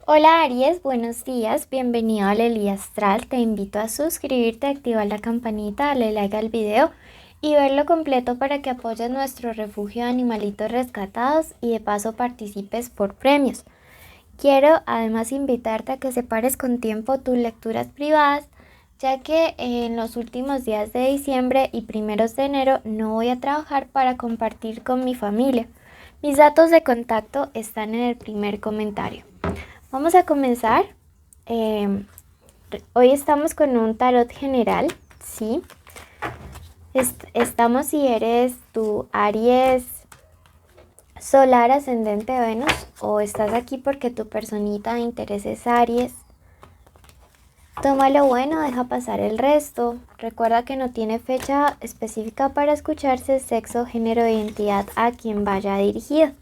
Hola Aries, buenos días, bienvenido al Elí Astral. Te invito a suscribirte, activar la campanita, darle like al video y verlo completo para que apoyes nuestro refugio de animalitos rescatados y de paso participes por premios. Quiero además invitarte a que separes con tiempo tus lecturas privadas, ya que en los últimos días de diciembre y primeros de enero no voy a trabajar para compartir con mi familia. Mis datos de contacto están en el primer comentario. Vamos a comenzar. Hoy estamos con un tarot general, ¿sí? Estamos si eres tu Aries solar ascendente Venus o estás aquí porque tu personita de interés es Aries. Toma lo bueno, deja pasar el resto. Recuerda que no tiene fecha específica para escucharse, sexo, género e identidad a quien vaya dirigido.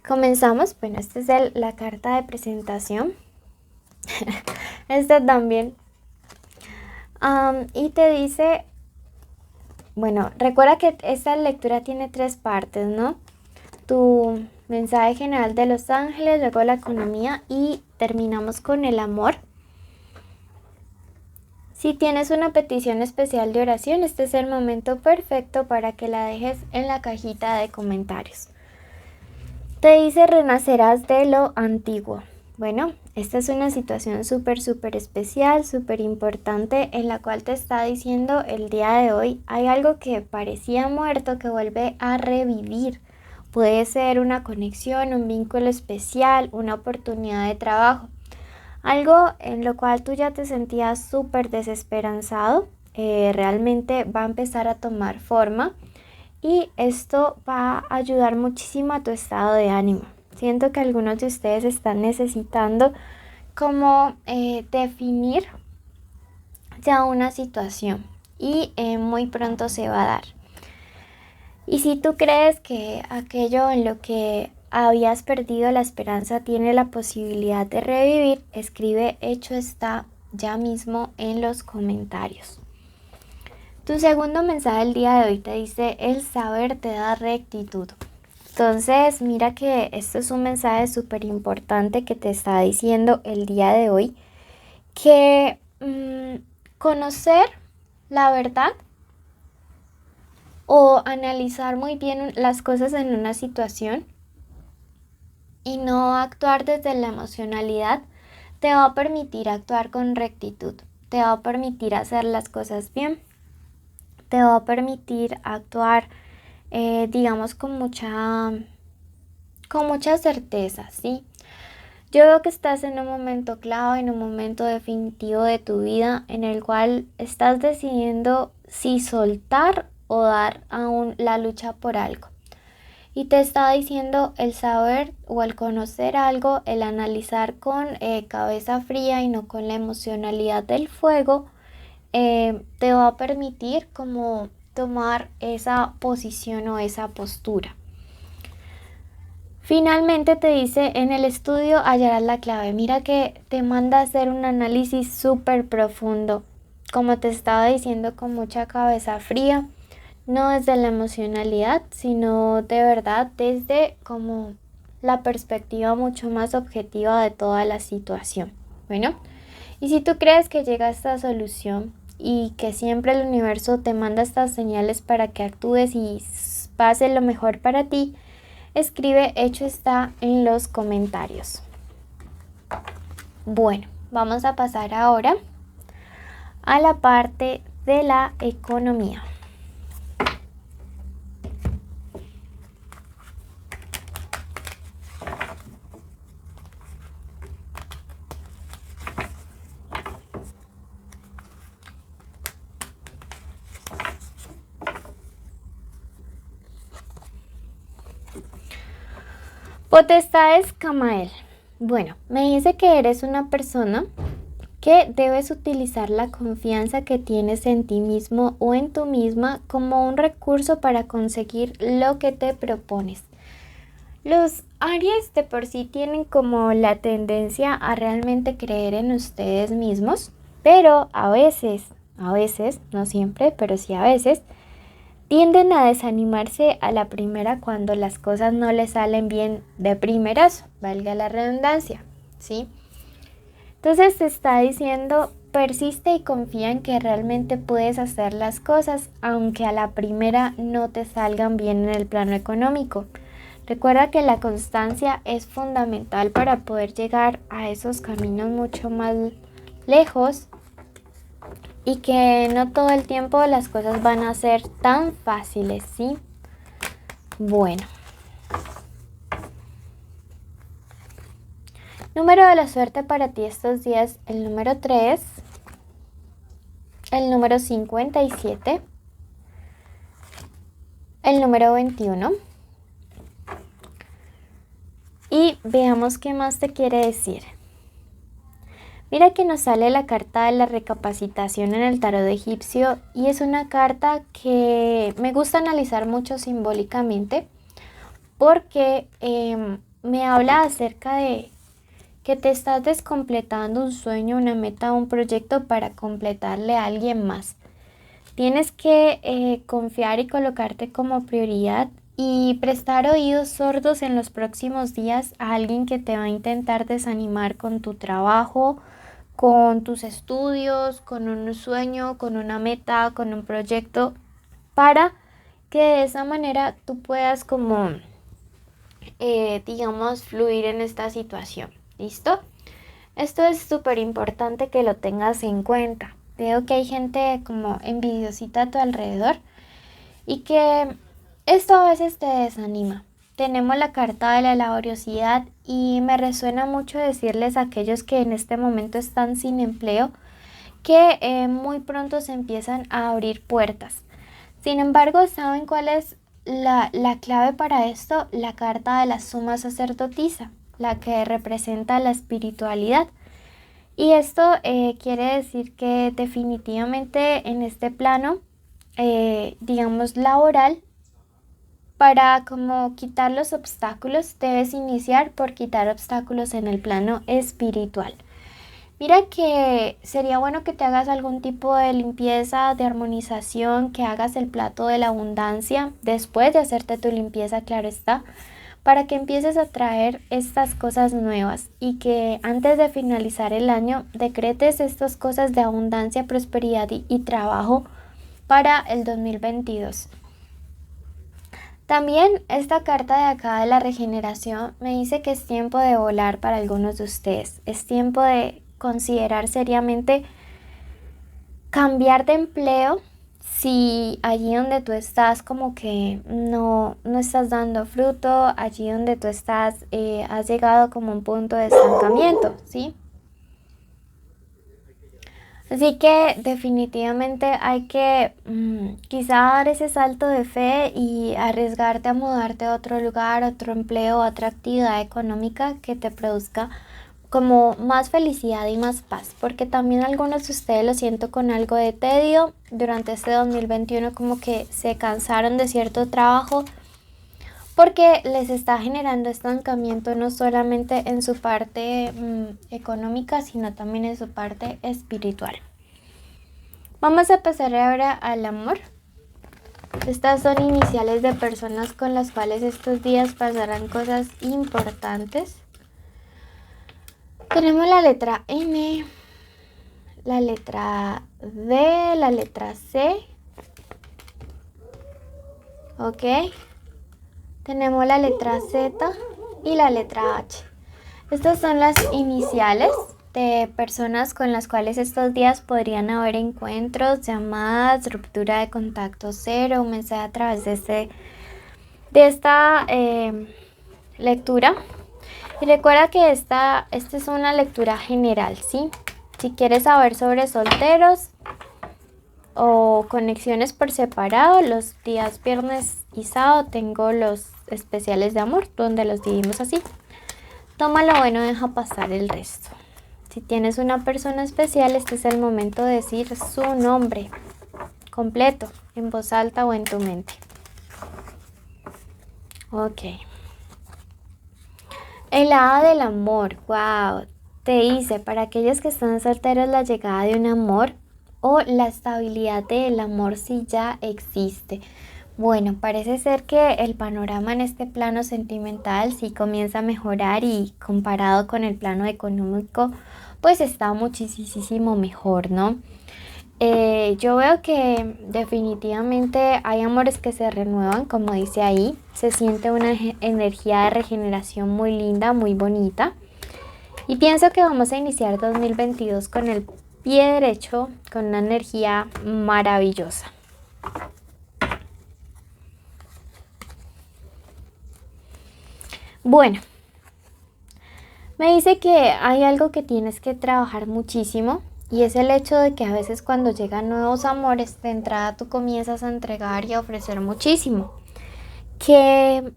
Comenzamos. Bueno, esta es la carta de presentación. Esta también. Y te dice, bueno, recuerda que esta lectura tiene tres partes, ¿no? Tu mensaje general de los ángeles, luego la economía y terminamos con el amor. Si tienes una petición especial de oración, este es el momento perfecto para que la dejes en la cajita de comentarios. Te dice, renacerás de lo antiguo. Bueno, esta es una situación súper especial, súper importante, en la cual te está diciendo el día de hoy, hay algo que parecía muerto que vuelve a revivir. Puede ser una conexión, un vínculo especial, una oportunidad de trabajo. Algo en lo cual tú ya te sentías súper desesperanzado, realmente va a empezar a tomar forma. Y esto va a ayudar muchísimo a tu estado de ánimo. Siento que algunos de ustedes están necesitando como definir ya una situación y muy pronto se va a dar. Y si tú crees que aquello en lo que habías perdido la esperanza tiene la posibilidad de revivir, escribe hecho está ya mismo en los comentarios. Tu segundo mensaje del día de hoy te dice, el saber te da rectitud. Entonces, mira que esto es un mensaje súper importante que te está diciendo el día de hoy, que conocer la verdad o analizar muy bien las cosas en una situación y no actuar desde la emocionalidad te va a permitir actuar con rectitud, te va a permitir hacer las cosas bien. Te va a permitir actuar, digamos, con mucha certeza, ¿sí? Yo veo que estás en un momento clave, en un momento definitivo de tu vida, en el cual estás decidiendo si soltar o dar aún la lucha por algo. Y te está diciendo el saber o el conocer algo, el analizar con cabeza fría y no con la emocionalidad del fuego, te va a permitir como tomar esa posición o esa postura. Finalmente te dice, en el estudio hallarás la clave. Mira que te manda a hacer un análisis súper profundo, como te estaba diciendo, con mucha cabeza fría, no desde la emocionalidad, sino de verdad desde como la perspectiva mucho más objetiva de toda la situación. Bueno, y si tú crees que llega a esta solución y que siempre el universo te manda estas señales para que actúes y pase lo mejor para ti, escribe hecho está en los comentarios. Bueno, vamos a pasar ahora a la parte de la economía. Potestades Camael. Bueno, me dice que eres una persona que debes utilizar la confianza que tienes en ti mismo o en tú misma como un recurso para conseguir lo que te propones. Los Aries de por sí tienen como la tendencia a realmente creer en ustedes mismos, pero a veces, no siempre, pero sí a veces, tienden a desanimarse a la primera cuando las cosas no les salen bien de primeras, valga la redundancia, ¿sí? Entonces te está diciendo, persiste y confía en que realmente puedes hacer las cosas, aunque a la primera no te salgan bien en el plano económico. Recuerda que la constancia es fundamental para poder llegar a esos caminos mucho más lejos y que no todo el tiempo las cosas van a ser tan fáciles, ¿sí? Bueno. Número de la suerte para ti estos días, el número 3, el número 57, el número 21. Y veamos qué más te quiere decir. Mira que nos sale la carta de la recapacitación en el tarot egipcio y es una carta que me gusta analizar mucho simbólicamente porque me habla acerca de que te estás descompletando un sueño, una meta, un proyecto para completarle a alguien más. Tienes que confiar y colocarte como prioridad y prestar oídos sordos en los próximos días a alguien que te va a intentar desanimar con tu trabajo, con tus estudios, con un sueño, con una meta, con un proyecto, para que de esa manera tú puedas como, digamos, fluir en esta situación. ¿Listo? Esto es súper importante que lo tengas en cuenta. Veo que hay gente como envidiosita a tu alrededor y que esto a veces te desanima. Tenemos la carta de la laboriosidad y me resuena mucho decirles a aquellos que en este momento están sin empleo que muy pronto se empiezan a abrir puertas. Sin embargo, ¿saben cuál es la clave para esto? La carta de la suma sacerdotisa, la que representa la espiritualidad. Y esto quiere decir que definitivamente en este plano, digamos laboral, para como quitar los obstáculos, debes iniciar por quitar obstáculos en el plano espiritual. Mira que sería bueno que te hagas algún tipo de limpieza, de armonización, que hagas el plato de la abundancia después de hacerte tu limpieza, claro está, para que empieces a traer estas cosas nuevas y que antes de finalizar el año decretes estas cosas de abundancia, prosperidad y trabajo para el 2022. También esta carta de acá de la regeneración me dice que es tiempo de volar para algunos de ustedes. Es tiempo de considerar seriamente cambiar de empleo si allí donde tú estás como que no estás dando fruto, allí donde tú estás has llegado como a un punto de estancamiento, ¿sí? Así que definitivamente hay que quizá dar ese salto de fe y arriesgarte a mudarte a otro lugar, otro empleo, otra actividad económica que te produzca como más felicidad y más paz, porque también algunos de ustedes lo siento con algo de tedio durante este 2021, como que se cansaron de cierto trabajo porque les está generando estancamiento no solamente en su parte económica, sino también en su parte espiritual. Vamos a pasar ahora al amor. Estas son iniciales de personas con las cuales estos días pasarán cosas importantes. Tenemos la letra N, la letra D, la letra C. Ok. Tenemos la letra Z y la letra H. Estas son las iniciales de personas con las cuales estos días podrían haber encuentros, llamadas, ruptura de contacto cero, un mensaje a través de esta lectura. Y recuerda que esta es una lectura general, ¿sí? Si quieres saber sobre solteros o conexiones por separado, los días viernes y sábado tengo los especiales de amor, donde los dividimos así. Toma lo bueno, deja pasar el resto. Si tienes una persona especial, este es el momento de decir su nombre completo, en voz alta o en tu mente. Ok. El hada del amor, wow. Te dice, para aquellos que están solteros, la llegada de un amor o la estabilidad del amor si ya existe. Bueno, parece ser que el panorama en este plano sentimental sí comienza a mejorar y comparado con el plano económico, pues está muchísimo mejor, ¿no? Yo veo que definitivamente hay amores que se renuevan, como dice ahí. Se siente una energía de regeneración muy linda, muy bonita. Y pienso que vamos a iniciar 2022 con el pie derecho, con una energía maravillosa. Bueno, me dice que hay algo que tienes que trabajar muchísimo y es el hecho de que a veces cuando llegan nuevos amores, de entrada tú comienzas a entregar y a ofrecer muchísimo. Que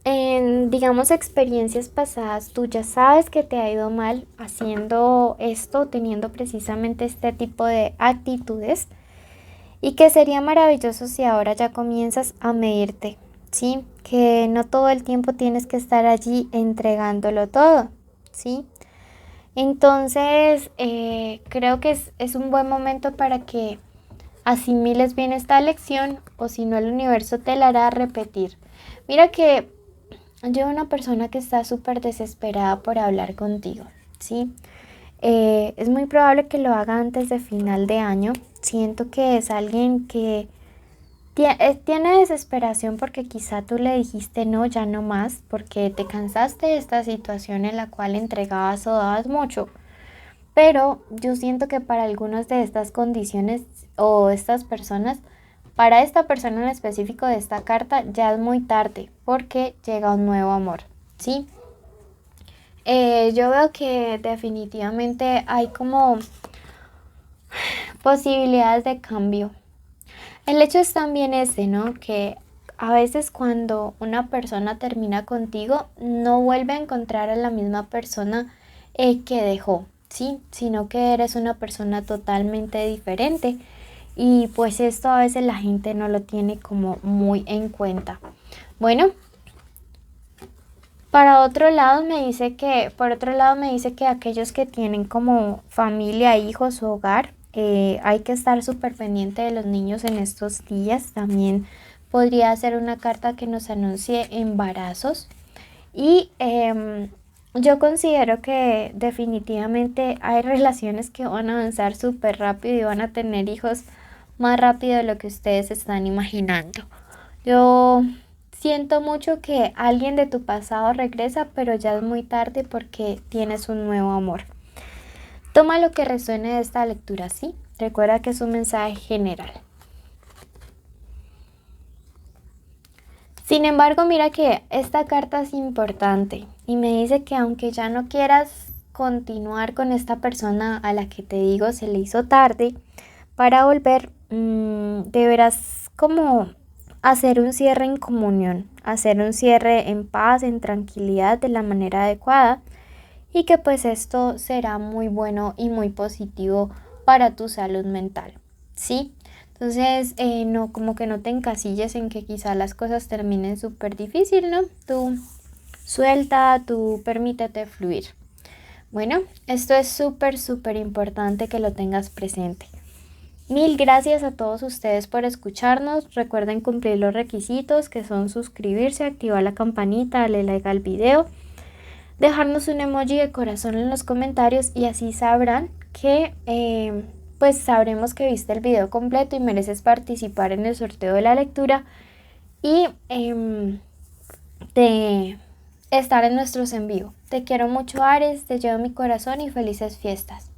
en, digamos, experiencias pasadas tú ya sabes que te ha ido mal haciendo esto, teniendo precisamente este tipo de actitudes y que sería maravilloso si ahora ya comienzas a medirte, ¿sí? Que no todo el tiempo tienes que estar allí entregándolo todo, ¿sí? Entonces, creo que es un buen momento para que asimiles bien esta lección o si no el universo te la hará repetir. Mira que yo una persona que está súper desesperada por hablar contigo, ¿sí? Es muy probable que lo haga antes de final de año. Siento que es alguien que tiene desesperación porque quizá tú le dijiste no, ya no más, porque te cansaste de esta situación en la cual entregabas o dabas mucho. Pero yo siento que para algunas de estas condiciones o estas personas, para esta persona en específico de esta carta, ya es muy tarde porque llega un nuevo amor, ¿sí? Yo veo que definitivamente hay como posibilidades de cambio. El hecho es también ese, ¿no? Que a veces cuando una persona termina contigo, no vuelve a encontrar a la misma persona que dejó, ¿sí? Sino que eres una persona totalmente diferente. Y pues esto a veces la gente no lo tiene como muy en cuenta. Bueno, por otro lado me dice que aquellos que tienen como familia, hijos o hogar, hay que estar súper pendiente de los niños en estos días. También podría ser una carta que nos anuncie embarazos. Y yo considero que definitivamente hay relaciones que van a avanzar súper rápido y van a tener hijos más rápido de lo que ustedes están imaginando. Yo siento mucho que alguien de tu pasado regresa, pero ya es muy tarde porque tienes un nuevo amor. Toma lo que resuene de esta lectura, ¿sí? Recuerda que es un mensaje general. Sin embargo, mira que esta carta es importante y me dice que aunque ya no quieras continuar con esta persona a la que te digo se le hizo tarde para volver, deberás como hacer un cierre en comunión, hacer un cierre en paz, en tranquilidad, de la manera adecuada y que pues esto será muy bueno y muy positivo para tu salud mental, ¿sí? Entonces, no, como que no te encasilles en que quizá las cosas terminen súper difícil, ¿no? Tú suelta, tú permítete fluir. Bueno, esto es súper importante que lo tengas presente. Mil gracias a todos ustedes por escucharnos. Recuerden cumplir los requisitos que son suscribirse, activar la campanita, darle like al video, dejarnos un emoji de corazón en los comentarios y así sabrán que pues sabremos que viste el video completo y mereces participar en el sorteo de la lectura y de estar en nuestros en vivo. Te quiero mucho, Ares, te llevo mi corazón y felices fiestas.